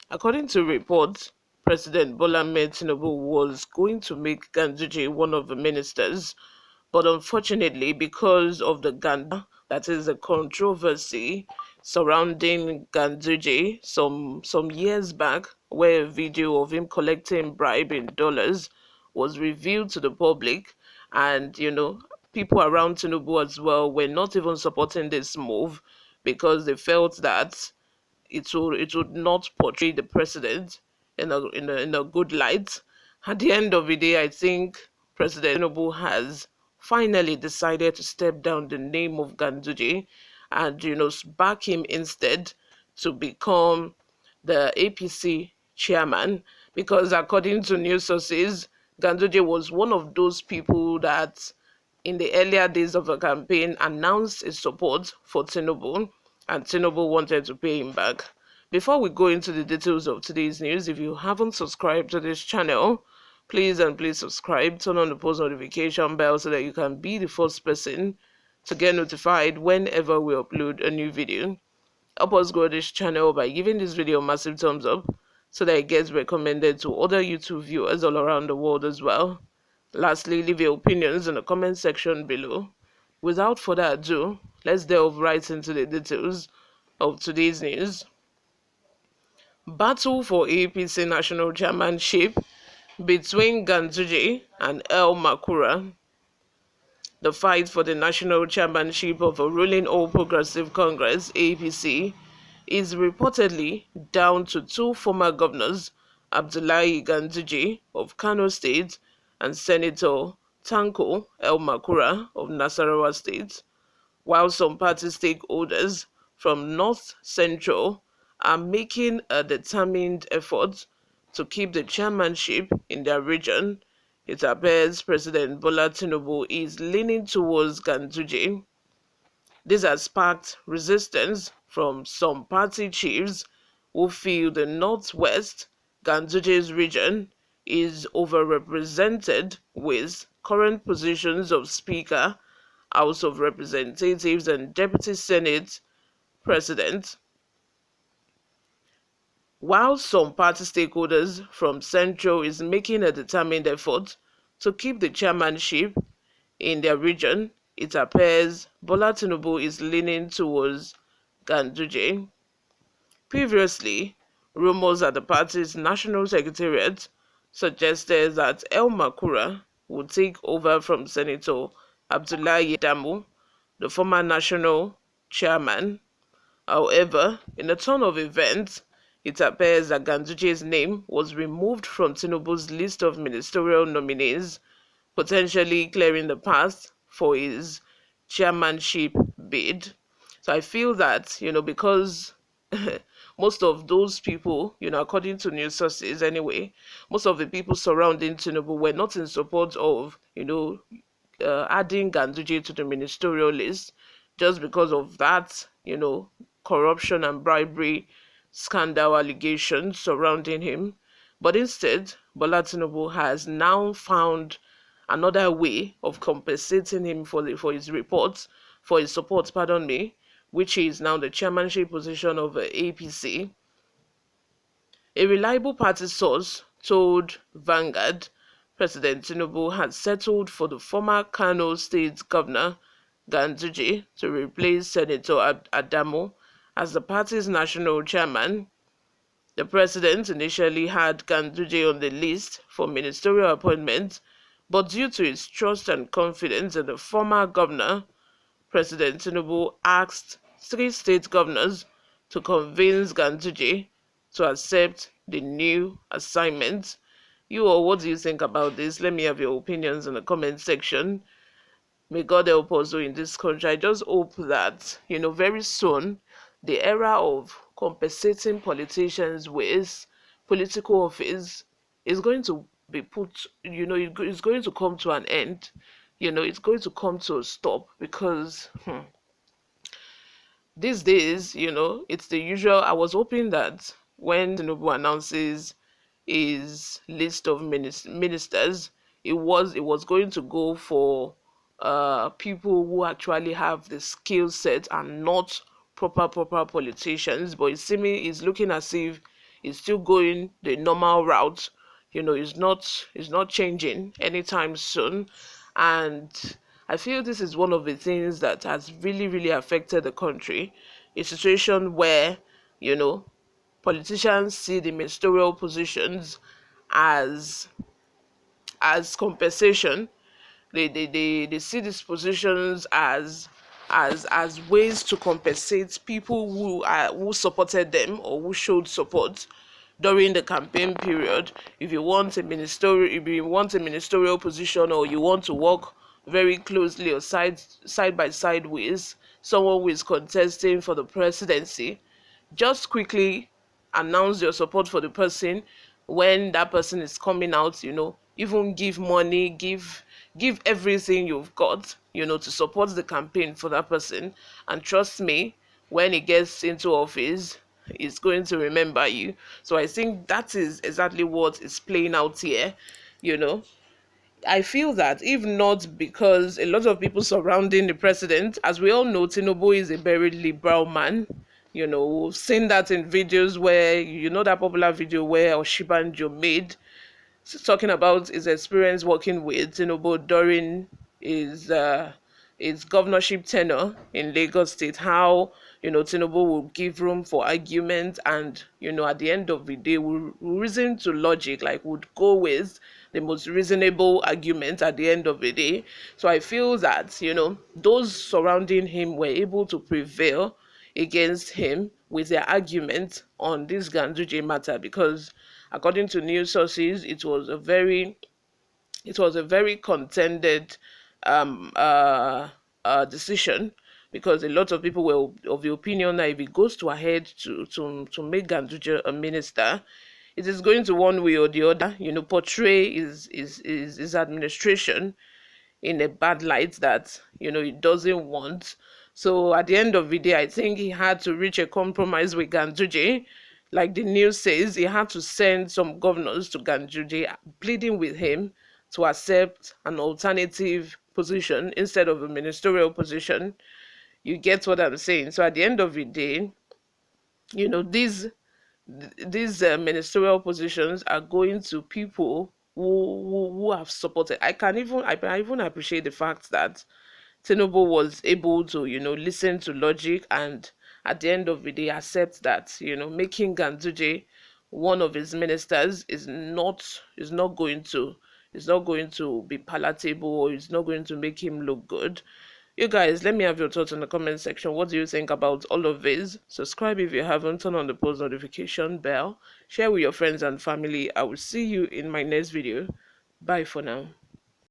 According to reports, President Bola Ahmed Tinubu was going to make Ganduje one of the ministers, but unfortunately, because of the that is the controversy surrounding Ganduje some years back, where a video of him collecting bribe in dollars was revealed to the public, and people around Tinubu as well were not even supporting this move because they felt that it would not portray the president in a good light. At the end of the day, I think President Tinubu has finally decided to step down the name of Ganduje and back him instead to become the APC chairman, because according to news sources, Ganduje was one of those people that in the earlier days of the campaign announced his support for Tinubu, and Tinubu wanted to pay him back. Before we go into the details of today's news, if you haven't subscribed to this channel, please subscribe, turn on the post notification bell so that you can be the first person to get notified whenever we upload a new video. Help us grow this channel by giving this video a massive thumbs up so that it gets recommended to other YouTube viewers all around the world as well. Lastly, leave your opinions in the comment section below. Without further ado, let's delve right into the details of today's news. Battle for APC national chairmanship between Ganduje and Al-Makura. The fight for the national chairmanship of a ruling All Progressive Congress (APC) is reportedly down to two former governors, Abdullahi Ganduje of Kano State and Senator Tanko Al-Makura of Nasarawa State, while some party stakeholders from North Central are making a determined effort to keep the chairmanship in their region. It appears President Bola Tinubu is leaning towards Ganduje. This has sparked resistance from some party chiefs who feel the Northwest, Ganduje's region, is overrepresented with current positions of Speaker, House of Representatives and Deputy Senate President, while some party stakeholders from Central is making a determined effort to keep the chairmanship in their region. It appears Bola Tinubu is leaning towards Ganduje. Previously, rumors at the party's national secretariat suggested that Al-Makura would take over from Senator Abdullahi Adamu, the former national chairman. However, in a turn of events, it appears that Ganduje's name was removed from Tinubu's list of ministerial nominees, potentially clearing the path for his chairmanship bid. So I feel that, because most of those people, according to news sources anyway, most of the people surrounding Tinubu were not in support of, adding Ganduje to the ministerial list just because of that, corruption and bribery scandal allegations surrounding him. But instead, Bola Tinubu has now found another way of compensating him for his support, which is now the chairmanship position of APC. A reliable party source told Vanguard President Tinubu had settled for the former Kano State Governor Ganduje to replace Senator Adamu as the party's national chairman. The president initially had Ganduje on the list for ministerial appointments, but due to his trust and confidence in the former governor, President Tinubu asked 3 state governors to convince Ganduje to accept the new assignment. You all, what do you think about this? Let me have your opinions in the comment section. May God help us in this country. I just hope that, very soon, the era of compensating politicians with political office is going to be put, it's going to come to an end. It's going to come to a stop because these days, it's the usual. I was hoping that when Tinubu announces his list of ministers, it was going to go for people who actually have the skill set and not proper politicians. But it's looking as if it's still going the normal route. It's not changing anytime soon, and I feel this is one of the things that has really affected the country. A situation where, you know, politicians see the ministerial positions as compensation. They see these positions as ways to compensate people who supported them or who showed support during the campaign period. If you want a ministerial position, or you want to work very closely or side by side with someone who is contesting for the presidency, just quickly announce your support for the person when that person is coming out. Even give money, give everything you've got, to support the campaign for that person. And trust me, when he gets into office, he's going to remember you. So I think that is exactly what is playing out here. you know I feel that, if not because a lot of people surrounding the president, as we all know, Tinubu is a very liberal man. We've seen that in videos where, that popular video where Oshibanjo made, talking about his experience working with Tinubu during his uh, his governorship tenure in Lagos State. How Tinubu will give room for argument, and at the end of the day, will reason to logic, like would go with the most reasonable argument at the end of the day. So I feel that those surrounding him were able to prevail against him with their argument on this Ganduje matter, because according to news sources, it was a very contended um, uh, decision, because a lot of people were of the opinion that if he goes to ahead to make Ganduje a minister, it is going to, one way or the other, portray his administration in a bad light that he doesn't want. So at the end of the day, I think he had to reach a compromise with Ganduje. Like the news says, he had to send some governors to Ganduje, pleading with him to accept an alternative position instead of a ministerial position. You get what I'm saying? So at the end of the day, you know these these ministerial positions are going to people who have supported. I even appreciate the fact that Tinubu was able to, listen to logic, and at the end of the day accept that, making Ganduje one of his ministers is not going to be palatable, or is not going to make him look good. You guys, let me have your thoughts in the comment section. What do you think about all of this? Subscribe if you haven't, turn on the post notification bell, share with your friends and family. I will see you in my next video. Bye for now.